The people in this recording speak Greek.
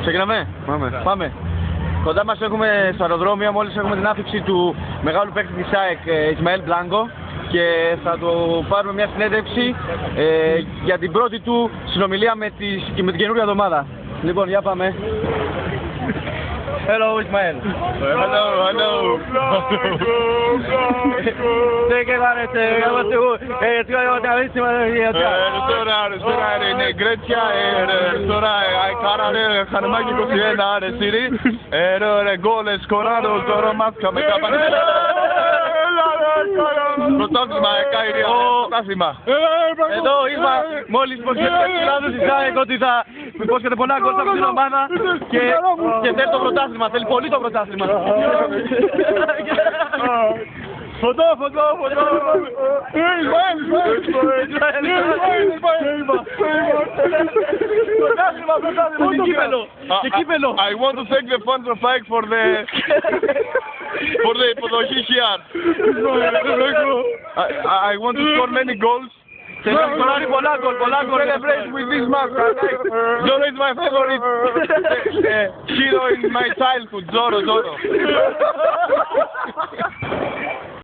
Ξεκινάμε. Πάμε. Κοντά μας έχουμε στο αεροδρόμιο, μόλις έχουμε την άφηξη του μεγάλου παίκτη της ΑΕΚ, Ισμαήλ Μπλάνκο, και θα του πάρουμε μια συνέντευξη για την πρώτη του συνομιλία με την καινούργια εβδομάδα. Λοιπόν, για πάμε. Hello, Ismael. Hello. Restaurare in Grecia restaurare ai Carare Χαρμάκι 21 αρεσίρι γκόλ σκοράρω τώρα μάσκα με καπανέλα. Πρωτάθλημα Καϊρία, πρωτάθλημα. Εδώ είπα μόλις υποσχέθηκε στους λάδους της ΑΕΚ ότι θα υπόσχεται πολλά γκολ από την ομάδα και θέλει το πρωτάθλημα, θέλει πολύ το πρωτάθλημα. Φωτό! I want to thank the fans of ΑΕΚ for the υποδοχή here. I want to score many goals. Σκοράρει πολλά γκολ. Celebrate with this match. Zoro is my favorite hero in my childhood. Zoro.